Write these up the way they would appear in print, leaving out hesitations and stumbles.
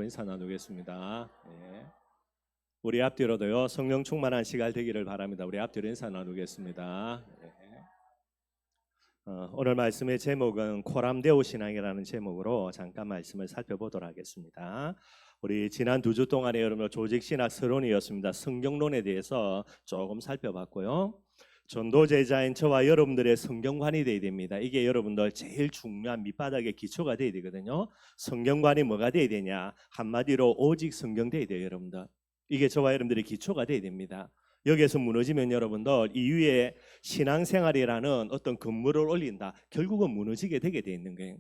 인사 나누겠습니다. 예. 우리 앞뒤로도요 성령 충만한 시간 되기를 바랍니다. 우리 앞뒤로 인사 나누겠습니다. 예. 오늘 말씀의 제목은 코람데오 신앙이라는 제목으로 잠깐 말씀을 살펴보도록 하겠습니다. 우리 지난 2주 동안에 여러분 조직 신학 서론이었습니다. 성경론에 대해서 조금 살펴봤고요. 전도 제자인 저와 여러분들의 성경관이 되어야 됩니다. 이게 여러분들 제일 중요한 밑바닥의 기초가 되어야 되거든요. 성경관이 뭐가 되어야 되냐? 한마디로 오직 성경 되어야 돼요, 여러분들. 이게 저와 여러분들의 기초가 되어야 됩니다. 여기에서 무너지면 여러분들 이후에 신앙생활이라는 어떤 건물을 올린다. 결국은 무너지게 되게 돼 있는 거예요.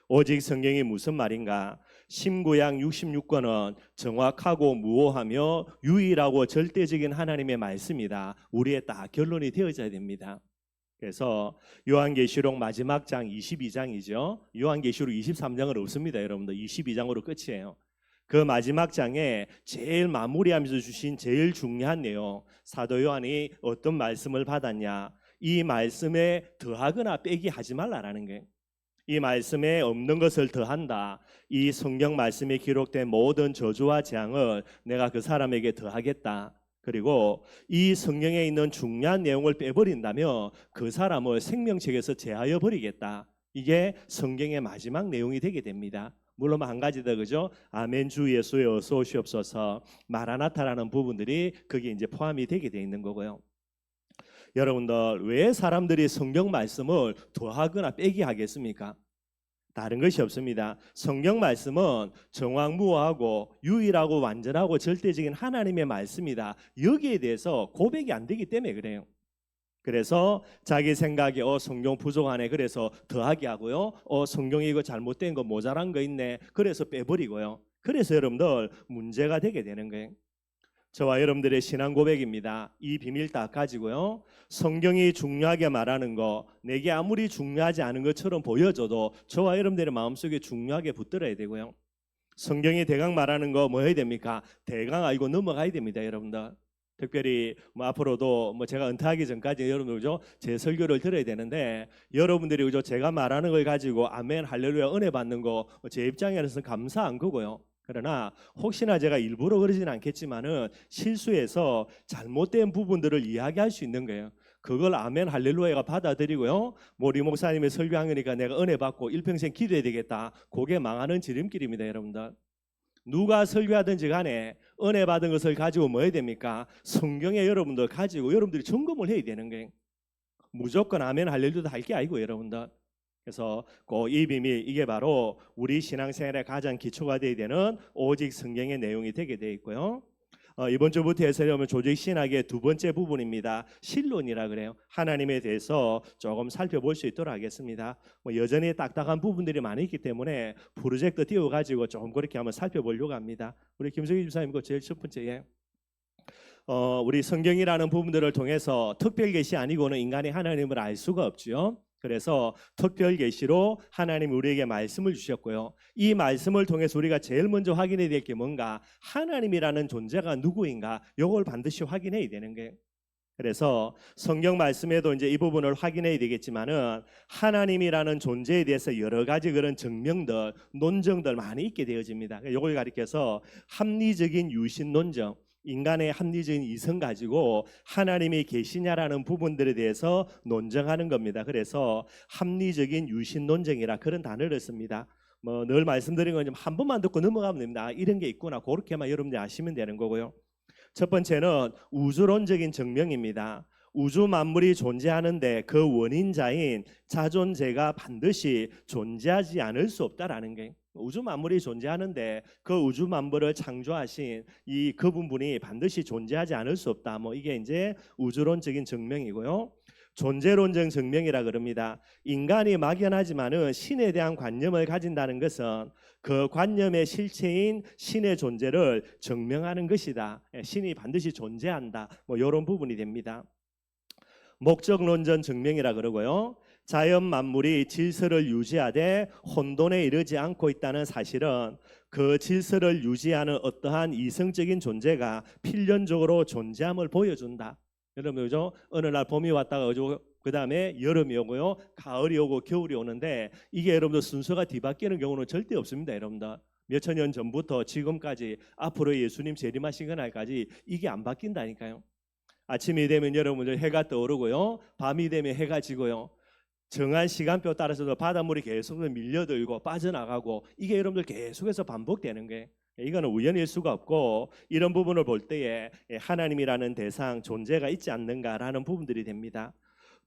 오직 성경이 무슨 말인가? 신구약 66권은 정확하고 무오하며 유일하고 절대적인 하나님의 말씀이다. 우리의 딱 결론이 되어져야 됩니다. 그래서 요한계시록 마지막 장 22장이죠. 요한계시록 23장은 없습니다. 여러분들 22장으로 끝이에요. 그 마지막 장에 제일 마무리하면서 주신 제일 중요한 내용, 사도 요한이 어떤 말씀을 받았냐? 이 말씀에 더하거나 빼기 하지 말라라는 거예요. 이 말씀에 없는 것을 더한다. 이 성경 말씀에 기록된 모든 저주와 재앙을 내가 그 사람에게 더하겠다. 그리고 이 성경에 있는 중요한 내용을 빼버린다면 그 사람을 생명책에서 제하여 버리겠다. 이게 성경의 마지막 내용이 되게 됩니다. 물론 한 가지 더, 그죠? 아멘 주 예수에 어서 오시옵소서, 마라나타라는 부분들이 거기에 이제 포함이 되게 돼 있는 거고요. 여러분들 왜 사람들이 성경 말씀을 더하거나 빼기 하겠습니까? 다른 것이 없습니다. 성경 말씀은 정확무오하고 유일하고 완전하고 절대적인 하나님의 말씀이다. 여기에 대해서 고백이 안 되기 때문에 그래요. 그래서 자기 생각에 성경 부족하네, 그래서 더하게 하고요. 성경이 이거 잘못된 거 모자란 거 있네, 그래서 빼버리고요. 그래서 여러분들 문제가 되게 되는 거예요. 저와 여러분들의 신앙 고백입니다. 이 비밀 딱 가지고요. 성경이 중요하게 말하는 거, 내게 아무리 중요하지 않은 것처럼 보여줘도 저와 여러분들의 마음속에 중요하게 붙들어야 되고요. 성경이 대강 말하는 거 뭐 해야 됩니까? 대강 알고 넘어가야 됩니다, 여러분들. 특별히 앞으로도 제가 은퇴하기 전까지 여러분들 그죠? 제 설교를 들어야 되는데 여러분들이 그죠? 제가 말하는 걸 가지고 아멘 할렐루야 은혜 받는 거 제 입장에서 감사한 거고요. 그러나 혹시나 제가 일부러 그러지는 않겠지만은 실수해서 잘못된 부분들을 이야기할 수 있는 거예요. 그걸 아멘 할렐루야가 받아들이고요. 우리 목사님의 설교하니까 내가 은혜 받고 일평생 기도해야 되겠다. 그게 망하는 지름길입니다, 여러분들. 누가 설교하든지 간에 은혜 받은 것을 가지고 뭐 해야 됩니까? 성경에 여러분들 가지고 여러분들이 점검을 해야 되는 거예요. 무조건 아멘 할렐루야 할 게 아니고 여러분들. 그래서 이 비밀, 이게 바로 우리 신앙생활의 가장 기초가 되어야 되는 오직 성경의 내용이 되게 되어 있고요. 이번 주부터 해서 여러분 조직 신학의 두 번째 부분입니다. 신론이라 그래요. 하나님에 대해서 조금 살펴볼 수 있도록 하겠습니다. 여전히 딱딱한 부분들이 많이 있기 때문에 프로젝트 띄워가지고 조금 그렇게 한번 살펴보려고 합니다. 우리 김성희 집사님 그 제일 첫 번째에 우리 성경이라는 부분들을 통해서 특별 계시 아니고는 인간이 하나님을 알 수가 없죠. 그래서 특별 계시로 하나님 우리에게 말씀을 주셨고요. 이 말씀을 통해서 우리가 제일 먼저 확인해야 될 게 뭔가, 하나님이라는 존재가 누구인가, 이걸 반드시 확인해야 되는 거예요. 그래서 성경 말씀에도 이제 이 부분을 확인해야 되겠지만은 하나님이라는 존재에 대해서 여러 가지 그런 증명들, 논증들 많이 있게 되어집니다. 이걸 가리켜서 합리적인 유신 논증, 인간의 합리적인 이성 가지고 하나님이 계시냐라는 부분들에 대해서 논증하는 겁니다. 그래서 합리적인 유신 논증이라 그런 단어를 씁니다. 늘 말씀드린 건 좀 한 번만 듣고 넘어가면 됩니다. 이런 게 있구나, 그렇게만 여러분들이 아시면 되는 거고요. 첫 번째는 우주론적인 증명입니다. 우주 만물이 존재하는데 그 원인자인 자존재가 반드시 존재하지 않을 수 없다라는 게, 우주 만물이 존재하는데 그 우주 만물을 창조하신 이 그분이 반드시 존재하지 않을 수 없다. 이게 이제 우주론적인 증명이고요. 존재론적 증명이라 그럽니다. 인간이 막연하지만은 신에 대한 관념을 가진다는 것은 그 관념의 실체인 신의 존재를 증명하는 것이다. 신이 반드시 존재한다. 이런 부분이 됩니다. 목적론적 증명이라 그러고요. 자연 만물이 질서를 유지하되 혼돈에 이르지 않고 있다는 사실은 그 질서를 유지하는 어떠한 이성적인 존재가 필연적으로 존재함을 보여준다. 여러분 그죠? 어느 날 봄이 왔다가 그 다음에 여름이 오고요, 가을이 오고 겨울이 오는데 이게 여러분들 순서가 뒤바뀌는 경우는 절대 없습니다. 여러분들 몇천 년 전부터 지금까지 앞으로 예수님 재림하신 그날까지 이게 안 바뀐다니까요. 아침이 되면 여러분들 해가 떠오르고요. 밤이 되면 해가 지고요. 정한 시간표 따라서도 바닷물이 계속 밀려들고 빠져나가고 이게 여러분들 계속해서 반복되는 거예요. 이거는 우연일 수가 없고 이런 부분을 볼 때에 하나님이라는 대상 존재가 있지 않는가라는 부분들이 됩니다.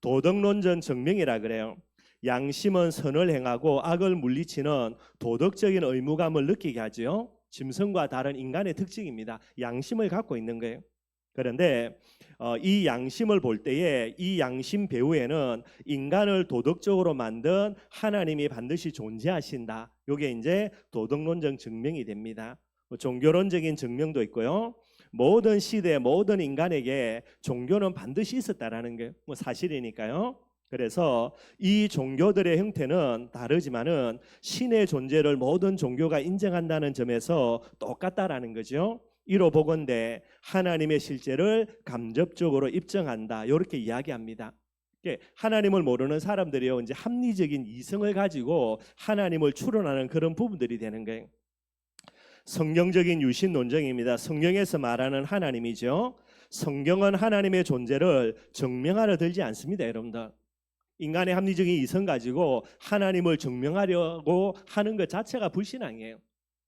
도덕론전 증명이라 그래요. 양심은 선을 행하고 악을 물리치는 도덕적인 의무감을 느끼게 하죠. 짐승과 다른 인간의 특징입니다. 양심을 갖고 있는 거예요. 그런데 이 양심을 볼 때에 이 양심 배후에는 인간을 도덕적으로 만든 하나님이 반드시 존재하신다. 이게 이제 도덕론적 증명이 됩니다. 종교론적인 증명도 있고요. 모든 시대 모든 인간에게 종교는 반드시 있었다라는 게 사실이니까요. 그래서 이 종교들의 형태는 다르지만은 신의 존재를 모든 종교가 인정한다는 점에서 똑같다라는 거죠. 이로 보건대 하나님의 실제를 간접적으로 입증한다. 이렇게 이야기합니다. 하나님을 모르는 사람들이요, 이제 합리적인 이성을 가지고 하나님을 추론하는 그런 부분들이 되는 거예요. 성경적인 유신 논쟁입니다. 성경에서 말하는 하나님이죠. 성경은 하나님의 존재를 증명하려 들지 않습니다, 여러분들. 인간의 합리적인 이성 가지고 하나님을 증명하려고 하는 것 자체가 불신앙이에요.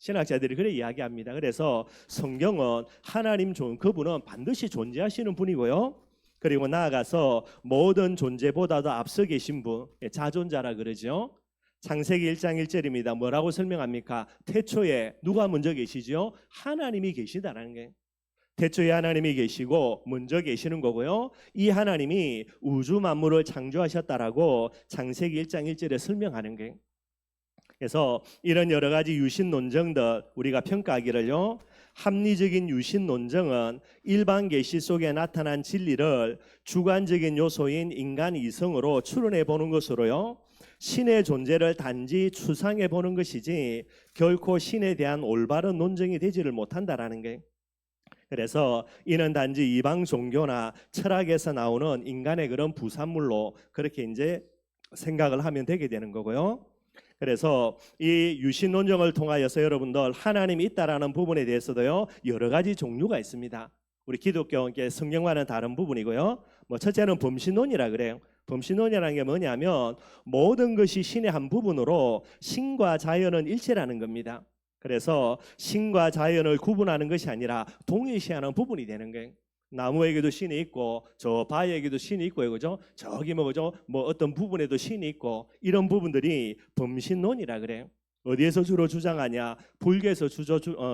신학자들이 그래 이야기합니다. 그래서 성경은 하나님 그분은 반드시 존재하시는 분이고요. 그리고 나아가서 모든 존재보다도 앞서 계신 분, 자존자라 그러죠. 창세기 1장 1절입니다. 뭐라고 설명합니까? 태초에 누가 먼저 계시죠? 하나님이 계시다라는 거예요. 태초에 하나님이 계시고 먼저 계시는 거고요. 이 하나님이 우주 만물을 창조하셨다라고 창세기 1장 1절에 설명하는 거예요. 그래서 이런 여러 가지 유신 논쟁들 우리가 평가하기를요. 합리적인 유신 논쟁은 일반 계시 속에 나타난 진리를 주관적인 요소인 인간 이성으로 추론해 보는 것으로요. 신의 존재를 단지 추상해 보는 것이지 결코 신에 대한 올바른 논쟁이 되지를 못한다라는 게. 그래서 이는 단지 이방 종교나 철학에서 나오는 인간의 그런 부산물로 그렇게 이제 생각을 하면 되게 되는 거고요. 그래서 이 유신 논쟁을 통하여서 여러분들 하나님이 있다라는 부분에 대해서도요 여러 가지 종류가 있습니다. 우리 기독교계 성경과는 다른 부분이고요. 첫째는 범신론이라 그래요. 범신론이라는 게 뭐냐면 모든 것이 신의 한 부분으로 신과 자연은 일체라는 겁니다. 그래서 신과 자연을 구분하는 것이 아니라 동일시하는 부분이 되는 거예요. 나무에게도 신이 있고 저 바위에게도 신이 있고요, 그죠? 저기 그죠? 어떤 부분에도 신이 있고 이런 부분들이 범신론이라 그래요. 어디에서 주로 주장하냐? 불교에서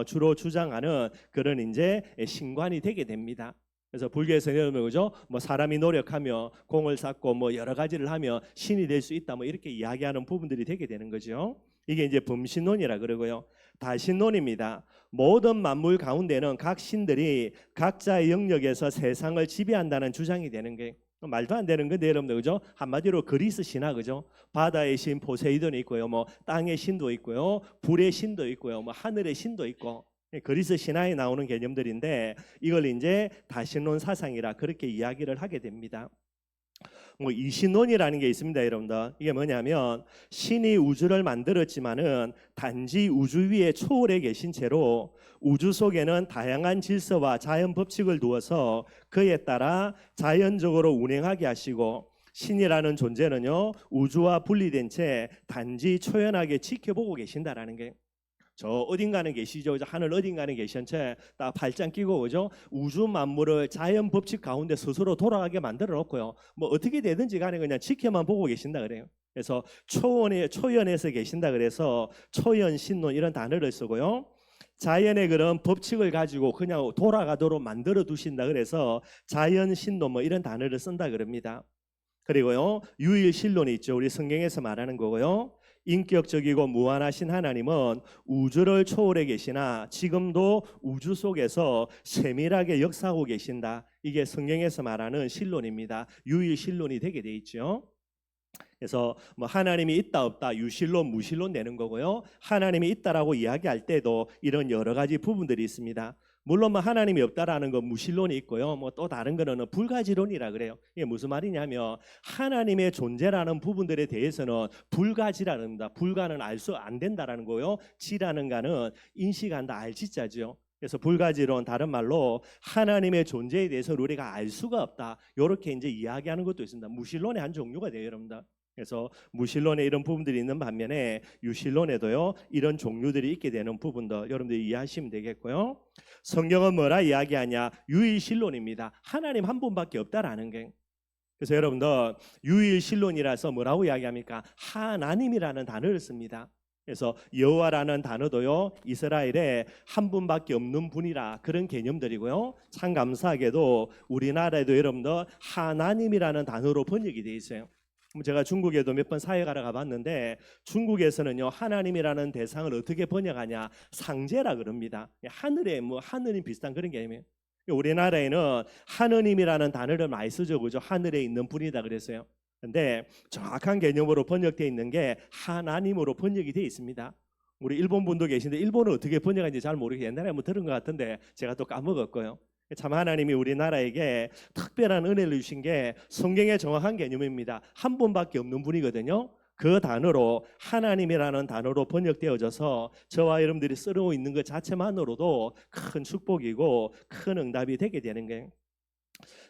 주로 주장하는 그런 이제 신관이 되게 됩니다. 그래서 불교에서는 그죠? 사람이 노력하며 공을 쌓고 여러 가지를 하며 신이 될 수 있다. 이렇게 이야기하는 부분들이 되게 되는 거죠. 이게 이제 범신론이라 그러고요. 다신론입니다. 모든 만물 가운데는 각 신들이 각자의 영역에서 세상을 지배한다는 주장이 되는 게 말도 안 되는 건데 여러분들 그죠? 한마디로 그리스 신화 그죠? 바다의 신 포세이돈이 있고요. 땅의 신도 있고요. 불의 신도 있고요. 하늘의 신도 있고 그리스 신화에 나오는 개념들인데 이걸 이제 다신론 사상이라 그렇게 이야기를 하게 됩니다. 이신론이라는 게 있습니다, 여러분들. 이게 뭐냐면 신이 우주를 만들었지만은 단지 우주 위에 초월해 계신 채로 우주 속에는 다양한 질서와 자연 법칙을 두어서 그에 따라 자연적으로 운행하게 하시고 신이라는 존재는요 우주와 분리된 채 단지 초연하게 지켜보고 계신다라는 게. 저 어딘가는 계시죠. 하늘 어딘가는 계신 채 딱 발장 끼고 그죠? 우주 만물을 자연 법칙 가운데 스스로 돌아가게 만들어 놓고요. 어떻게 되든지 간에 그냥 지켜만 보고 계신다 그래요. 그래서 초연에서 계신다 그래서 초연 신론 이런 단어를 쓰고요. 자연의 그런 법칙을 가지고 그냥 돌아가도록 만들어 두신다 그래서 자연 신론 이런 단어를 쓴다 그럽니다. 그리고요 유일 신론이 있죠. 우리 성경에서 말하는 거고요. 인격적이고 무한하신 하나님은 우주를 초월해 계시나 지금도 우주 속에서 세밀하게 역사하고 계신다. 이게 성경에서 말하는 신론입니다. 유일 신론이 되게 돼 있죠. 그래서 뭐 하나님이 있다 없다 유실론 무실론 내는 거고요. 하나님이 있다라고 이야기할 때도 이런 여러 가지 부분들이 있습니다. 물론 뭐 하나님이 없다라는 건 무실론이 있고요. 뭐 또 다른 거는 불가지론이라 그래요. 이게 무슨 말이냐면 하나님의 존재라는 부분들에 대해서는 불가지라는 겁니다. 불가는 알 수 안 된다라는 거요. 지라는 가는 인식한다 알지자죠. 그래서 불가지론 다른 말로 하나님의 존재에 대해서 우리가 알 수가 없다. 이렇게 이제 이야기하는 것도 있습니다. 무실론의 한 종류가 돼요, 여러분들. 그래서 무실론에 이런 부분들이 있는 반면에 유실론에도요 이런 종류들이 있게 되는 부분도 여러분들이 이해하시면 되겠고요. 성경은 뭐라 이야기하냐? 유일신론입니다. 하나님 한 분밖에 없다라는 게. 그래서 여러분들 유일신론이라서 뭐라고 이야기합니까? 하나님이라는 단어를 씁니다. 그래서 여호와라는 단어도요 이스라엘에 한 분밖에 없는 분이라 그런 개념들이고요. 참 감사하게도 우리나라에도 여러분들 하나님이라는 단어로 번역이 돼 있어요. 제가 중국에도 몇 번 사회가러 가봤는데 중국에서는요 하나님이라는 대상을 어떻게 번역하냐 상제라 그럽니다. 하늘에 뭐 하느님 비슷한 그런 개념이에요. 우리나라에는 하느님이라는 단어를 많이 쓰죠, 그죠? 하늘에 있는 분이다 그랬어요. 근데 정확한 개념으로 번역되어 있는 게 하나님으로 번역이 되어 있습니다. 우리 일본 분도 계신데 일본은 어떻게 번역하는지 잘 모르겠어요. 옛날에 한번 들은 것 같은데 제가 또 까먹었고요. 참 하나님이 우리나라에게 특별한 은혜를 주신 게 성경의 정확한 개념입니다. 한 분밖에 없는 분이거든요. 그 단어로 하나님이라는 단어로 번역되어져서 저와 여러분들이 쓰고 있는 것 자체만으로도 큰 축복이고 큰 응답이 되게 되는 거예요.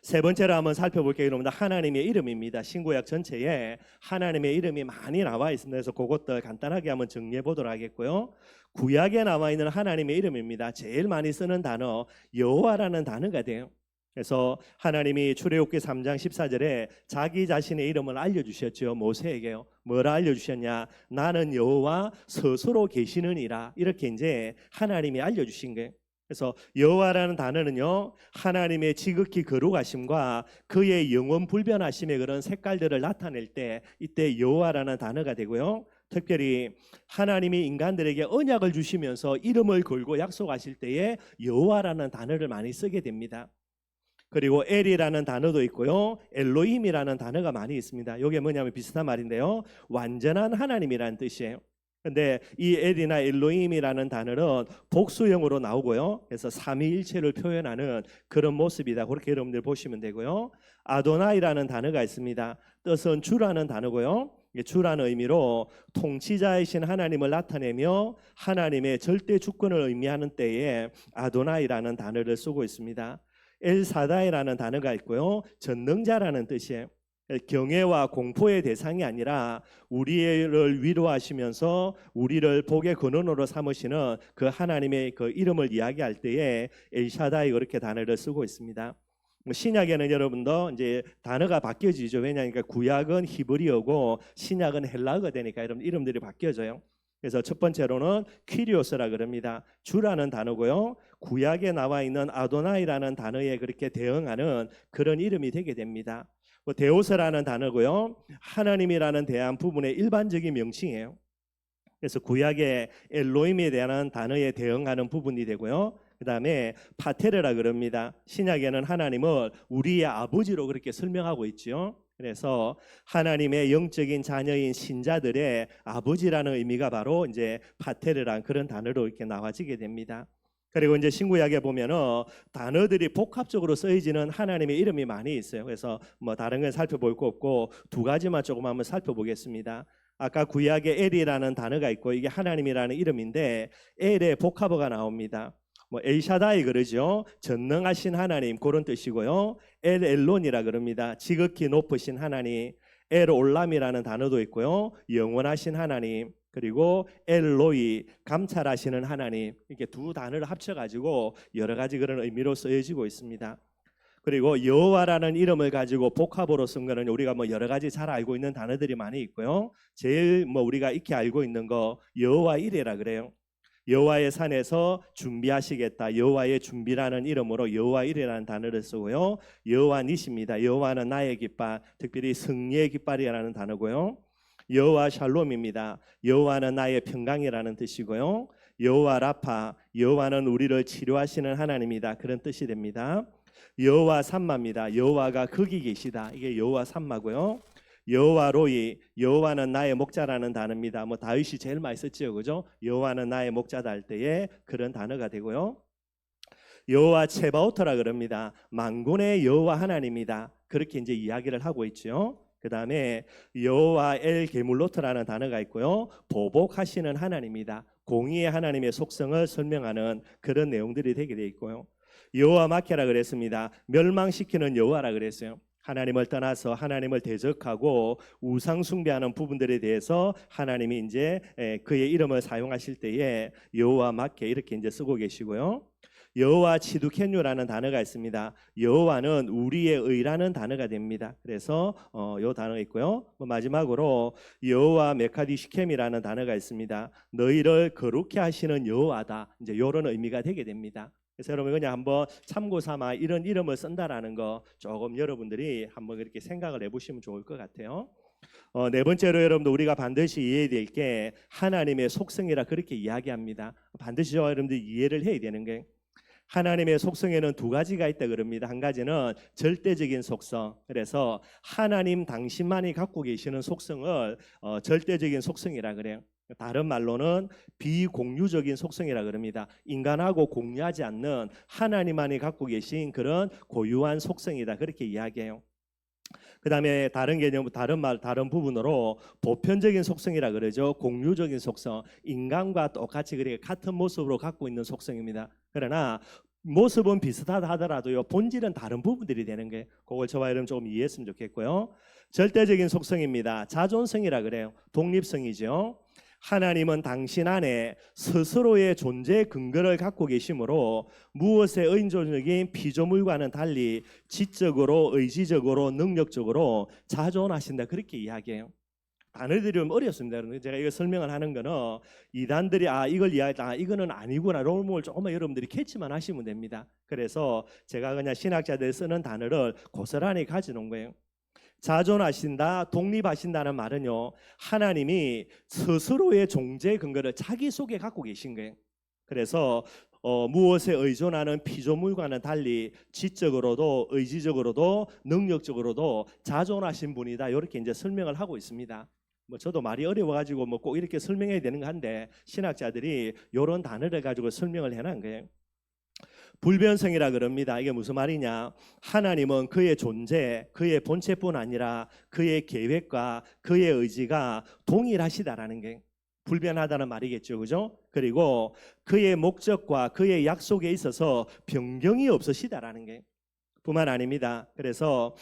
세 번째로 한번 살펴볼게요. 여러분들 하나님의 이름입니다. 신구약 전체에 하나님의 이름이 많이 나와 있습니다. 그래서 그것들 간단하게 한번 정리해 보도록 하겠고요. 구약에 나와 있는 하나님의 이름입니다. 제일 많이 쓰는 단어 여호와라는 단어가 돼요. 그래서 하나님이 출애굽기 3장 14절에 자기 자신의 이름을 알려주셨죠. 모세에게요. 뭐라 알려주셨냐? 나는 여호와 스스로 계시느니라. 이렇게 이제 하나님이 알려주신 거예요. 그래서 여호와라는 단어는요 하나님의 지극히 거룩하심과 그의 영원 불변하심의 그런 색깔들을 나타낼 때 이때 여호와라는 단어가 되고요. 특별히 하나님이 인간들에게 언약을 주시면서 이름을 걸고 약속하실 때에 여호와라는 단어를 많이 쓰게 됩니다. 그리고 엘이라는 단어도 있고요. 엘로힘이라는 단어가 많이 있습니다. 이게 뭐냐면 비슷한 말인데요. 완전한 하나님이라는 뜻이에요. 근데 이 엘이나 엘로힘이라는 단어는 복수형으로 나오고요. 그래서 삼위일체를 표현하는 그런 모습이다. 그렇게 여러분들 보시면 되고요. 아도나이라는 단어가 있습니다. 뜻은 주라는 단어고요. 주라는 의미로 통치자이신 하나님을 나타내며 하나님의 절대 주권을 의미하는 때에 아도나이라는 단어를 쓰고 있습니다. 엘사다이라는 단어가 있고요. 전능자라는 뜻이에요. 경외와 공포의 대상이 아니라 우리를 위로하시면서 우리를 복의 근원으로 삼으시는 그 하나님의 그 이름을 이야기할 때에 엘샤다이 그렇게 단어를 쓰고 있습니다. 신약에는 여러분도 이제 단어가 바뀌어지죠. 왜냐하니까 구약은 히브리어고 신약은 헬라어가 되니까 여러분 이름들이 바뀌어져요. 그래서 첫 번째로는 퀴리오스라 그럽니다. 주라는 단어고요. 구약에 나와 있는 아도나이라는 단어에 그렇게 대응하는 그런 이름이 되게 됩니다. 데오스라는 단어고요. 하나님이라는 대한 부분의 일반적인 명칭이에요. 그래서 구약의 엘로힘에 대한 단어에 대응하는 부분이 되고요. 그 다음에 파테르라 그럽니다. 신약에는 하나님을 우리의 아버지로 그렇게 설명하고 있죠. 그래서 하나님의 영적인 자녀인 신자들의 아버지라는 의미가 바로 이제 파테르란 그런 단어로 이렇게 나와지게 됩니다. 그리고 이제 신구약에 보면은 단어들이 복합적으로 쓰여지는 하나님의 이름이 많이 있어요. 그래서 뭐 다른 건 살펴볼 거 없고 두 가지만 조금 한번 살펴보겠습니다. 아까 구약에 엘이라는 단어가 있고 이게 하나님이라는 이름인데 엘의 복합어가 나옵니다. 뭐 엘샤다이 그러죠. 전능하신 하나님 그런 뜻이고요. 엘 엘론이라 그럽니다. 지극히 높으신 하나님. 엘 올람이라는 단어도 있고요. 영원하신 하나님. 그리고 엘로이 감찰하시는 하나님. 이렇게 두 단어를 합쳐가지고 여러 가지 그런 의미로 쓰여지고 있습니다. 그리고 여호와라는 이름을 가지고 복합으로 쓴 거는 우리가 뭐 여러 가지 잘 알고 있는 단어들이 많이 있고요. 제일 뭐 우리가 익히 알고 있는 거 여호와 이레라 그래요. 여호와의 산에서 준비하시겠다. 여호와의 준비라는 이름으로 여호와 이레라는 단어를 쓰고요. 여호와 니십니다. 여호와는 나의 깃발, 특별히 승리의 깃발이라는 단어고요. 여호와 샬롬입니다. 여호와는 나의 평강이라는 뜻이고요. 여호와 라파, 여호와는 우리를 치료하시는 하나님이다. 그런 뜻이 됩니다. 여호와 삼마입니다. 여호와가 거기 계시다. 이게 여호와 삼마고요. 여호와로이, 여호와는 나의 목자라는 단어입니다. 뭐 다윗이 제일 많이 썼지요, 그죠? 여호와는 나의 목자다 할 때에 그런 단어가 되고요. 여호와 체바오트라 그럽니다. 만군의 여호와 하나님이다. 그렇게 이제 이야기를 하고 있죠. 그 다음에 여호와 엘 게물로트라는 단어가 있고요. 보복하시는 하나님이다. 공의의 하나님의 속성을 설명하는 그런 내용들이 되게 돼 있고요. 여호와 마케라 그랬습니다. 멸망시키는 여호와라 그랬어요. 하나님을 떠나서 하나님을 대적하고 우상 숭배하는 부분들에 대해서 하나님이 이제 그의 이름을 사용하실 때에 여호와 마케 이렇게 이제 쓰고 계시고요. 여호와 치두켄유라는 단어가 있습니다. 여호와는 우리의 의라는 단어가 됩니다. 그래서 요 단어가 있고요. 마지막으로 여호와 메카디 시켐이라는 단어가 있습니다. 너희를 거룩해 하시는 여호와다. 이제 이런 의미가 되게 됩니다. 그래서 여러분 그냥 한번 참고 삼아 이런 이름을 쓴다라는 거 조금 여러분들이 한번 이렇게 생각을 해보시면 좋을 것 같아요. 네 번째로 여러분들 우리가 반드시 이해해야 될 게 하나님의 속성이라 그렇게 이야기합니다. 반드시 여러분들 이해를 해야 되는 게 하나님의 속성에는 두 가지가 있다 그럽니다. 한 가지는 절대적인 속성. 그래서 하나님 당신만이 갖고 계시는 속성을 절대적인 속성이라 그래요. 다른 말로는 비공유적인 속성이라 그럽니다. 인간하고 공유하지 않는 하나님만이 갖고 계신 그런 고유한 속성이다. 그렇게 이야기해요. 그 다음에 다른 개념, 다른 부분으로 보편적인 속성이라 그러죠. 공유적인 속성, 인간과 똑같이 그렇게 같은 모습으로 갖고 있는 속성입니다. 그러나 모습은 비슷하다 하더라도요, 본질은 다른 부분들이 되는 게 그걸 저와 여러분 좀 이해했으면 좋겠고요. 절대적인 속성입니다. 자존성이라 그래요. 독립성이죠. 하나님은 당신 안에 스스로의 존재 근거를 갖고 계시므로 무엇의 의존적인 피조물과는 달리 지적으로, 의지적으로, 능력적으로 자존하신다. 그렇게 이야기해요. 단어들이 좀 어렵습니다. 제가 이거 설명을 하는 거는 이단들이 이걸 이야기하다 이거는 아니구나 이런 걸 조금만 여러분들이 캐치만 하시면 됩니다. 그래서 제가 그냥 신학자들 쓰는 단어를 고스란히 가져놓은 거예요. 자존하신다, 독립하신다는 말은요, 하나님이 스스로의 존재 근거를 자기 속에 갖고 계신 거예요. 그래서 무엇에 의존하는 피조물과는 달리 지적으로도 의지적으로도 능력적으로도 자존하신 분이다. 이렇게 이제 설명을 하고 있습니다. 뭐 저도 말이 어려워가지고 뭐 꼭 이렇게 설명해야 되는 거 한데 신학자들이 이런 단어를 가지고 설명을 해놓은 거예요. 불변성이라 그럽니다. 이게 무슨 말이냐? 하나님은 그의 존재, 그의 본체뿐 아니라 그의 계획과 그의 의지가 동일하시다라는 게 불변하다는 말이겠죠, 그죠? 그리고 그의 목적과 그의 약속에 있어서 변경이 없으시다라는 게 뿐만 아닙니다. 그래서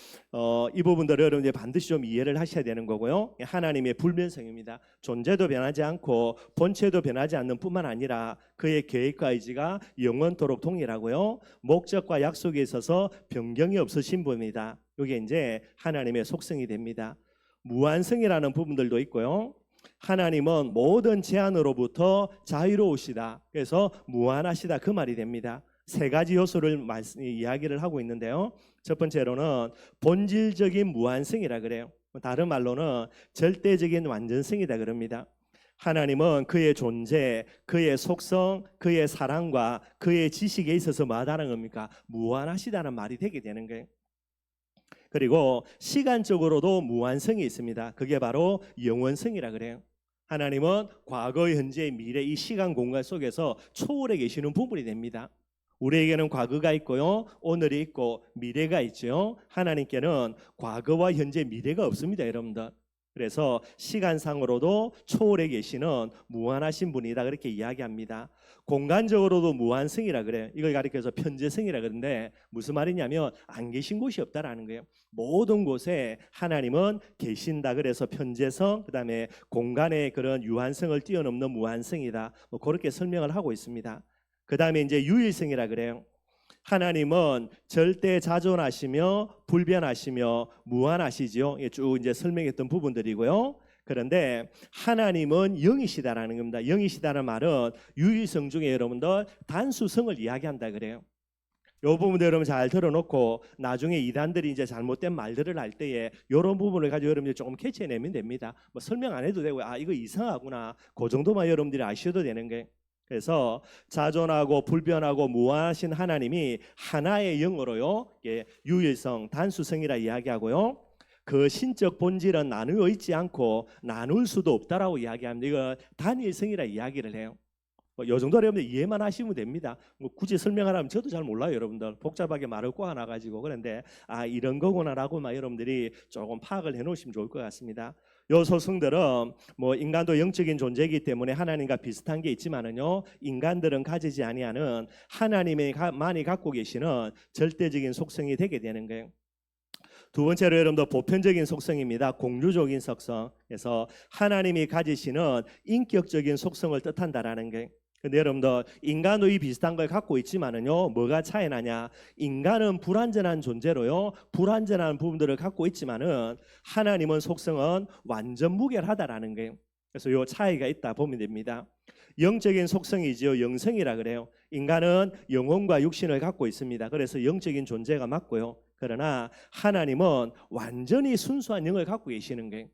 이 부분들을 여러분들 반드시 좀 이해를 하셔야 되는 거고요. 하나님의 불변성입니다. 존재도 변하지 않고 본체도 변하지 않는 뿐만 아니라 그의 계획과 의지가 영원토록 동일하고요. 목적과 약속에 있어서 변경이 없으신 분입니다. 이게 이제 하나님의 속성이 됩니다. 무한성이라는 부분들도 있고요. 하나님은 모든 제한으로부터 자유로우시다. 그래서 무한하시다 그 말이 됩니다. 세 가지 요소를 이야기를 하고 있는데요. 첫 번째로는 본질적인 무한성이라 그래요. 다른 말로는 절대적인 완전성이다 그럽니다. 하나님은 그의 존재, 그의 속성, 그의 사랑과 그의 지식에 있어서 뭐하다는 겁니까? 무한하시다는 말이 되게 되는 거예요. 그리고 시간적으로도 무한성이 있습니다. 그게 바로 영원성이라 그래요. 하나님은 과거, 현재, 미래 이 시간 공간 속에서 초월해 계시는 부분이 됩니다. 우리에게는 과거가 있고요, 오늘이 있고 미래가 있죠. 하나님께는 과거와 현재, 미래가 없습니다, 여러분들. 그래서 시간상으로도 초월해 계시는 무한하신 분이다 그렇게 이야기합니다. 공간적으로도 무한성이라 그래요. 이걸 가리켜서 편재성이라 그러는데 무슨 말이냐면 안 계신 곳이 없다라는 거예요. 모든 곳에 하나님은 계신다. 그래서 편재성, 그다음에 공간의 그런 유한성을 뛰어넘는 무한성이다. 뭐 그렇게 설명을 하고 있습니다. 그다음에 이제 유일성이라 그래요. 하나님은 절대 자존하시며 불변하시며 무한하시죠. 쭉 이제 설명했던 부분들이고요. 그런데 하나님은 영이시다라는 겁니다. 영이시다는 말은 유일성 중에 여러분들 단수성을 이야기한다 그래요. 이 부분들 여러분 잘 들어놓고 나중에 이단들이 이제 잘못된 말들을 할 때에 이런 부분을 가지고 여러분들이 조금 캐치해내면 됩니다. 뭐 설명 안 해도 되고 이거 이상하구나 그 정도만 여러분들이 아셔도 되는 게. 그래서 자존하고 불변하고 무한하신 하나님이 하나의 영으로요, 유일성, 단수성이라 이야기하고요. 그 신적 본질은 나누어 있지 않고 나눌 수도 없다라고 이야기합니다. 이거 단일성이라 이야기를 해요. 요 정도로 여러분들 이해만 하시면 됩니다. 뭐 굳이 설명하라면 저도 잘 몰라요, 여러분들. 복잡하게 말을 꼬아놔 가지고. 그런데 이런 거구나라고 여러분들이 조금 파악을 해 놓으시면 좋을 것 같습니다. 요 소성들은 뭐 인간도 영적인 존재이기 때문에 하나님과 비슷한 게 있지만은요, 인간들은 가지지 아니하는 하나님만이 갖고 계시는 절대적인 속성이 되게 되는 거예요. 두 번째로 여러분들 보편적인 속성입니다. 공유적인 속성. 그래서 하나님이 가지시는 인격적인 속성을 뜻한다라는 게. 근데 여러분들 인간의 비슷한 걸 갖고 있지만은요, 뭐가 차이 나냐? 인간은 불완전한 존재로요, 불완전한 부분들을 갖고 있지만은 하나님은 속성은 완전 무결하다라는 거예요. 그래서 요 차이가 있다 보면 됩니다. 영적인 속성이지요, 영성이라 그래요. 인간은 영혼과 육신을 갖고 있습니다. 그래서 영적인 존재가 맞고요. 그러나 하나님은 완전히 순수한 영을 갖고 계시는 거예요.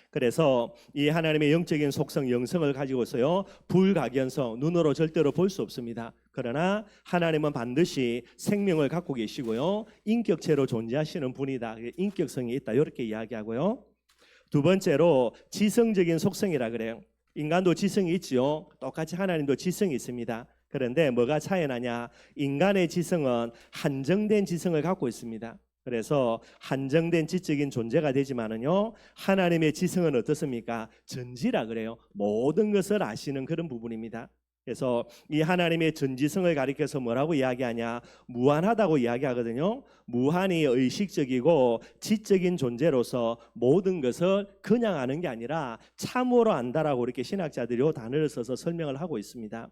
그래서 이 하나님의 영적인 속성, 영성을 가지고서요, 불가견성, 눈으로 절대로 볼 수 없습니다. 그러나 하나님은 반드시 생명을 갖고 계시고요, 인격체로 존재하시는 분이다. 인격성이 있다, 이렇게 이야기하고요. 두 번째로 지성적인 속성이라 그래요. 인간도 지성이 있지요. 똑같이 하나님도 지성이 있습니다. 그런데 뭐가 차이 나냐? 인간의 지성은 한정된 지성을 갖고 있습니다. 그래서 한정된 지적인 존재가 되지만은요, 하나님의 지성은 어떻습니까? 전지라 그래요. 모든 것을 아시는 그런 부분입니다. 그래서 이 하나님의 전지성을 가리켜서 뭐라고 이야기하냐? 무한하다고 이야기하거든요. 무한히 의식적이고 지적인 존재로서 모든 것을 그냥 아는 게 아니라 참으로 안다라고 이렇게 신학자들이 이 단어를 써서 설명을 하고 있습니다.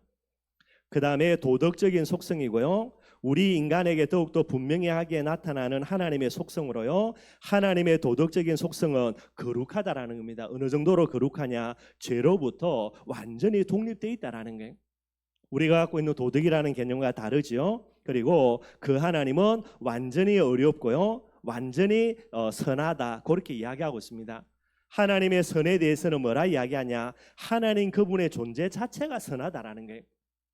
그 다음에 도덕적인 속성이고요. 우리 인간에게 더욱더 분명하게 나타나는 하나님의 속성으로요, 하나님의 도덕적인 속성은 거룩하다라는 겁니다. 어느 정도로 거룩하냐? 죄로부터 완전히 독립되어 있다라는 거예요. 우리가 갖고 있는 도덕이라는 개념과 다르지요. 그리고 그 하나님은 완전히 어렵고요, 완전히 선하다, 그렇게 이야기하고 있습니다. 하나님의 선에 대해서는 뭐라 이야기하냐? 하나님 그분의 존재 자체가 선하다라는 거예요.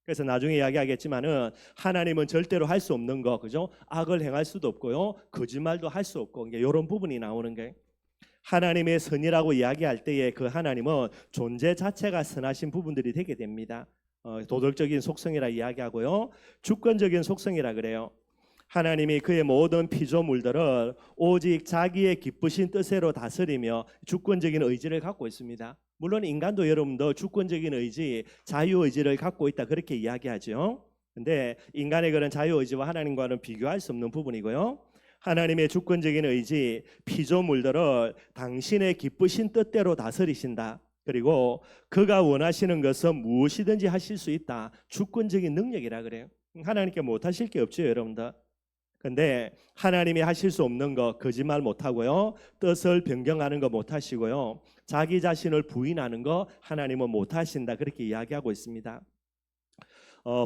그래서 나중에 이야기하겠지만은 하나님은 절대로 할 수 없는 거, 그죠? 악을 행할 수도 없고요, 거짓말도 할 수 없고, 이런 부분이 나오는 거예요. 하나님의 선이라고 이야기할 때에 그 하나님은 존재 자체가 선하신 부분들이 되게 됩니다. 도덕적인 속성이라 이야기하고요, 주권적인 속성이라 그래요. 하나님이 그의 모든 피조물들을 오직 자기의 기쁘신 뜻대로 다스리며 주권적인 의지를 갖고 있습니다. 물론 인간도 여러분도 주권적인 의지, 자유의지를 갖고 있다, 그렇게 이야기하죠. 근데 인간의 그런 자유의지와 하나님과는 비교할 수 없는 부분이고요. 하나님의 주권적인 의지, 피조물들을 당신의 기쁘신 뜻대로 다스리신다. 그리고 그가 원하시는 것은 무엇이든지 하실 수 있다. 주권적인 능력이라 그래요. 하나님께 못하실 게 없죠, 여러분들. 근데 하나님이 하실 수 없는 거, 거짓말 못하고요, 뜻을 변경하는 거 못하시고요, 자기 자신을 부인하는 거 하나님은 못하신다, 그렇게 이야기하고 있습니다.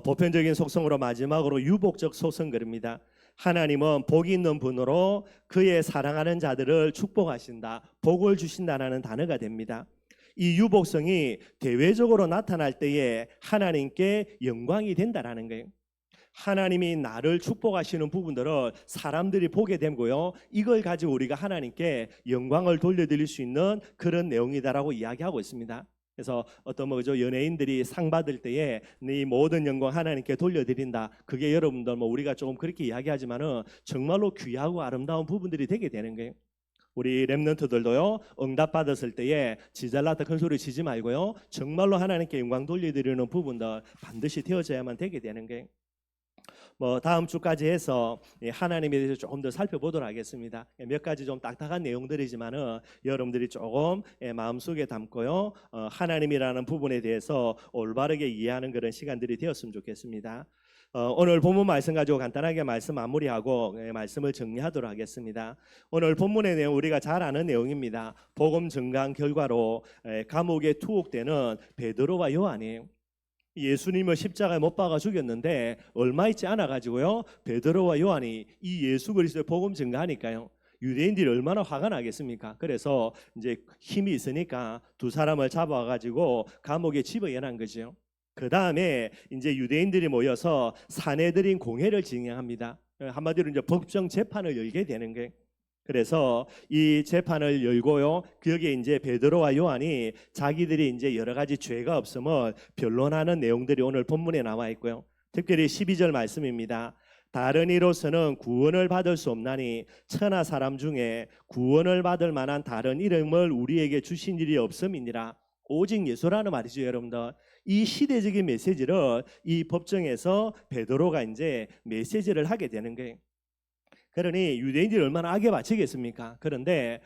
보편적인 속성으로 마지막으로 유복적 속성입니다. 하나님은 복이 있는 분으로 그의 사랑하는 자들을 축복하신다, 복을 주신다라는 단어가 됩니다. 이 유복성이 대외적으로 나타날 때에 하나님께 영광이 된다라는 거예요. 하나님이 나를 축복하시는 부분들을 사람들이 보게 되고요, 이걸 가지고 우리가 하나님께 영광을 돌려드릴 수 있는 그런 내용이다라고 이야기하고 있습니다. 그래서 어떤 연예인들이 상 받을 때에 네 모든 영광 하나님께 돌려드린다, 그게 여러분들 우리가 조금 그렇게 이야기하지만은 정말로 귀하고 아름다운 부분들이 되게 되는 거예요. 우리 렘넌트들도요, 응답 받았을 때에 지잘났다 큰 소리 치지 말고요, 정말로 하나님께 영광 돌려드리는 부분들 반드시 되어져야만 되게 되는 거예요. 다음 주까지 해서 하나님에 대해서 조금 더 살펴보도록 하겠습니다. 몇 가지 좀 딱딱한 내용들이지만은 여러분들이 조금 마음속에 담고요, 하나님이라는 부분에 대해서 올바르게 이해하는 그런 시간들이 되었으면 좋겠습니다. 오늘 본문 말씀 가지고 간단하게 말씀 마무리하고 말씀을 정리하도록 하겠습니다. 오늘 본문의 내용 우리가 잘 아는 내용입니다. 복음 증강 결과로 감옥에 투옥되는 베드로와 요한이에요. 예수님을 십자가에 못 박아 죽였는데 얼마 있지 않아 가지고요, 베드로와 요한이 이 예수 그리스도의 복음 증거하니까요, 유대인들이 얼마나 화가 나겠습니까? 그래서 이제 힘이 있으니까 두 사람을 잡아 가지고 감옥에 집어넣은 거죠. 그 다음에 이제 유대인들이 모여서 사내들인 공회를 진행합니다. 한마디로 이제 법정 재판을 열게 되는 거예요. 그래서 이 재판을 열고요. 여기에 이제 베드로와 요한이 자기들이 이제 여러 가지 죄가 없음을 변론하는 내용들이 오늘 본문에 나와 있고요. 특별히 12절 말씀입니다. 다른 이로서는 구원을 받을 수 없나니 천하 사람 중에 구원을 받을 만한 다른 이름을 우리에게 주신 일이 없음이니라. 오직 예수라는 말이죠, 여러분들. 이 시대적인 메시지를 이 법정에서 베드로가 이제 메시지를 하게 되는 거예요. 그러니 유대인들이 얼마나 악에 바치겠습니까? 그런데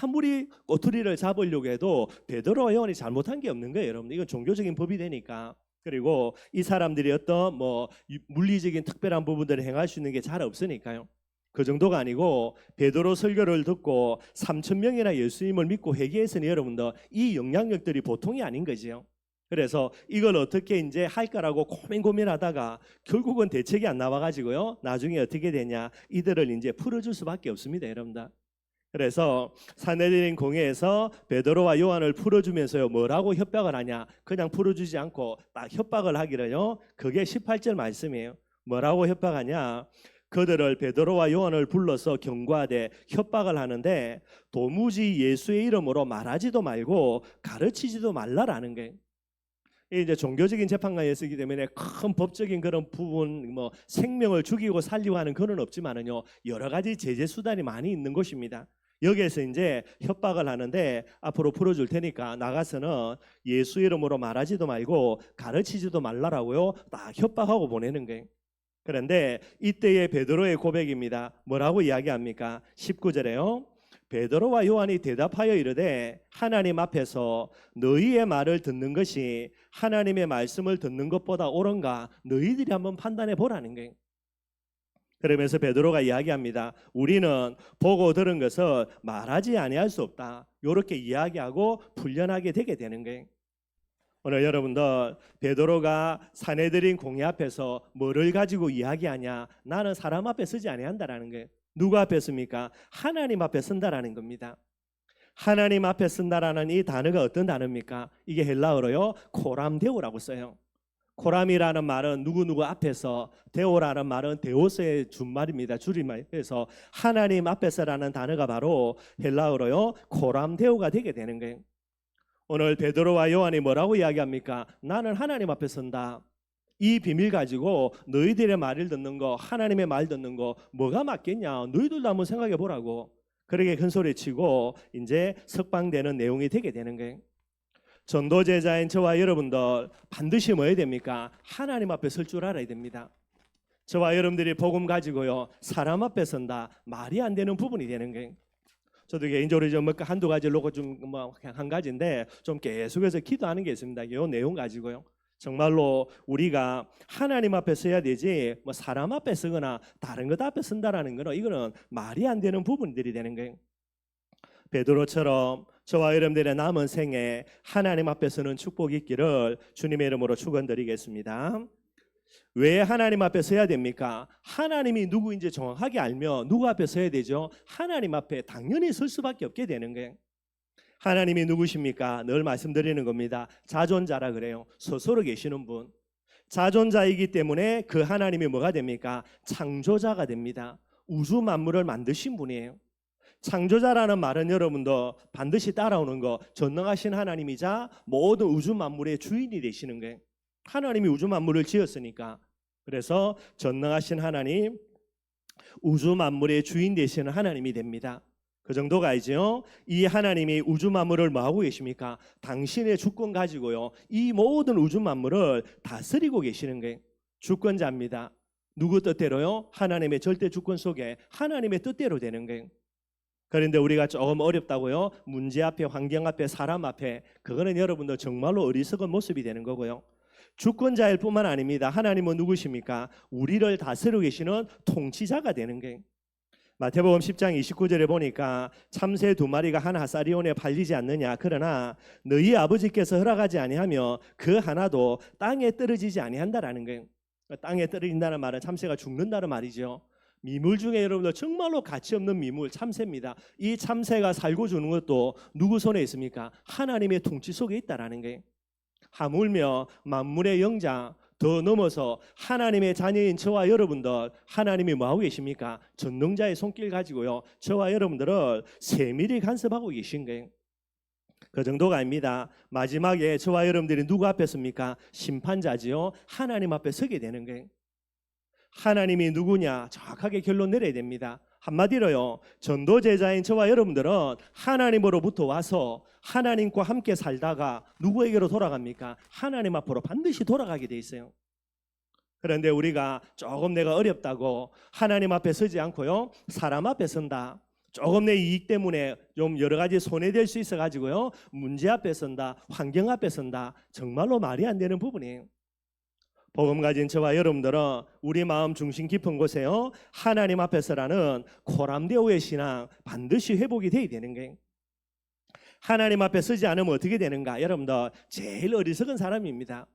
아무리 꼬투리를 잡으려고 해도 베드로와 요한이 잘못한 게 없는 거예요, 여러분. 이건 종교적인 법이 되니까. 그리고 이 사람들이 어떤 뭐 물리적인 특별한 부분들을 행할 수 있는 게 잘 없으니까요. 그 정도가 아니고 베드로 설교를 듣고 3천 명이나 예수님을 믿고 회개했으니 여러분들 이 영향력들이 보통이 아닌 거지요. 그래서 이걸 어떻게 이제 할까라고 고민하다가 결국은 대책이 안 나와가지고요. 나중에 어떻게 되냐? 이들을 이제 풀어줄 수밖에 없습니다, 여러분들. 그래서 산헤드린 공회에서 베드로와 요한을 풀어주면서요, 뭐라고 협박을 하냐? 그냥 풀어주지 않고 딱 협박을 하기를요. 그게 18절 말씀이에요. 뭐라고 협박하냐? 그들을 베드로와 요한을 불러서 경고하되 협박을 하는데 도무지 예수의 이름으로 말하지도 말고 가르치지도 말라라는 거예요. 이제 종교적인 재판관에 쓰기 때문에 큰 법적인 그런 부분, 뭐 생명을 죽이고 살리고 하는 그런 없지만은요, 여러 가지 제재 수단이 많이 있는 것입니다. 여기에서 이제 협박을 하는데 앞으로 풀어줄 테니까 나가서는 예수 이름으로 말하지도 말고 가르치지도 말라라고요, 딱 협박하고 보내는 거예요. 그런데 이때의 베드로의 고백입니다. 뭐라고 이야기합니까? 19절에요. 베드로와 요한이 대답하여 이르되 하나님 앞에서 너희의 말을 듣는 것이 하나님의 말씀을 듣는 것보다 옳은가 너희들이 한번 판단해 보라는 거예요. 그러면서 베드로가 이야기합니다. 우리는 보고 들은 것을 말하지 아니할 수 없다. 이렇게 이야기하고 풀려나게 되게 되는 거예요. 오늘 여러분들 베드로가 산헤드린 공회 앞에서 뭐를 가지고 이야기하냐? 나는 사람 앞에 서지 아니한다라는 거예요. 누구 앞에 씁니까? 하나님 앞에 쓴다라는 겁니다. 하나님 앞에 쓴다라는 이 단어가 어떤 단어입니까? 이게 헬라어로요, 코람데오라고 써요. 코람이라는 말은 누구누구 앞에서, 데오라는 말은 데오스의 준말입니다. 줄임말. 그래서 하나님 앞에서라는 단어가 바로 헬라어로요, 코람데오가 되게 되는 거예요. 오늘 베드로와 요한이 뭐라고 이야기합니까? 나는 하나님 앞에 선다. 이 비밀 가지고 너희들의 말을 듣는 거, 하나님의 말 듣는 거 뭐가 맞겠냐? 너희들도 한번 생각해 보라고. 그렇게 큰 소리 치고 이제 석방되는 내용이 되게 되는 거예요. 전도 제자인 저와 여러분들 반드시 뭐 해야 됩니까? 하나님 앞에 설 줄 알아야 됩니다. 저와 여러분들이 복음 가지고요, 사람 앞에 선다. 말이 안 되는 부분이 되는 거예요. 저도 개인적으로 좀 한두 가지를 놓고 좀 뭐 한 가지인데 좀 계속해서 기도하는 게 있습니다. 이 내용 가지고요. 정말로 우리가 하나님 앞에 서야 되지 뭐 사람 앞에 서거나 다른 것 앞에 선다라는 거는 이거는 말이 안 되는 부분들이 되는 거예요. 베드로처럼 저와 여러분들의 남은 생에 하나님 앞에 서는 축복이 있기를 주님의 이름으로 축원드리겠습니다. 왜 하나님 앞에 서야 됩니까? 하나님이 누구인지 정확하게 알면 누구 앞에 서야 되죠? 하나님 앞에 당연히 설 수밖에 없게 되는 거예요. 하나님이 누구십니까? 늘 말씀드리는 겁니다. 자존자라 그래요. 스스로 계시는 분. 자존자이기 때문에 그 하나님이 뭐가 됩니까? 창조자가 됩니다. 우주 만물을 만드신 분이에요. 창조자라는 말은 여러분도 반드시 따라오는 거, 전능하신 하나님이자 모든 우주 만물의 주인이 되시는 거예요. 하나님이 우주 만물을 지었으니까. 그래서 전능하신 하나님, 우주 만물의 주인 되시는 하나님이 됩니다. 그 정도가 아니죠. 이 하나님이 우주 만물을 뭐 하고 계십니까? 당신의 주권 가지고요, 이 모든 우주 만물을 다스리고 계시는 거예요. 주권자입니다. 누구 뜻대로요? 하나님의 절대 주권 속에 하나님의 뜻대로 되는 거예요. 그런데 우리가 조금 어렵다고요, 문제 앞에, 환경 앞에, 사람 앞에, 그거는 여러분들 정말로 어리석은 모습이 되는 거고요. 주권자일 뿐만 아닙니다. 하나님은 누구십니까? 우리를 다스리고 계시는 통치자가 되는 거예요. 마태복음 10장 29절에 보니까 참새 2마리가 한 하사리온에 팔리지 않느냐. 그러나 너희 아버지께서 허락하지 아니하며 그 하나도 땅에 떨어지지 아니한다라는 거예요. 땅에 떨어진다는 말은 참새가 죽는다는 말이죠. 미물 중에 여러분들 정말로 가치 없는 미물, 참새입니다. 이 참새가 살고 주는 것도 누구 손에 있습니까? 하나님의 통치 속에 있다라는 거예요. 하물며 만물의 영장, 더 넘어서 하나님의 자녀인 저와 여러분들, 하나님이 뭐하고 계십니까? 전능자의 손길 가지고요, 저와 여러분들을 세밀히 간섭하고 계신 거예요. 그 정도가 아닙니다. 마지막에 저와 여러분들이 누구 앞에 섭니까? 심판자지요. 하나님 앞에 서게 되는 거예요. 하나님이 누구냐 정확하게 결론 내려야 됩니다. 한마디로요, 전도 제자인 저와 여러분들은 하나님으로부터 와서 하나님과 함께 살다가 누구에게로 돌아갑니까? 하나님 앞으로 반드시 돌아가게 돼 있어요. 그런데 우리가 조금 내가 어렵다고 하나님 앞에 서지 않고요, 사람 앞에 선다, 조금 내 이익 때문에 좀 여러 가지 손해될 수 있어 가지고요, 문제 앞에 선다, 환경 앞에 선다, 정말로 말이 안 되는 부분이에요. 복음 가진 저와 여러분들은 우리 마음 중심 깊은 곳에요, 하나님 앞에서라는 코람데오의 신앙 반드시 회복이 돼야 되는 거예요. 하나님 앞에 서지 않으면 어떻게 되는가? 여러분들 제일 어리석은 사람입니다.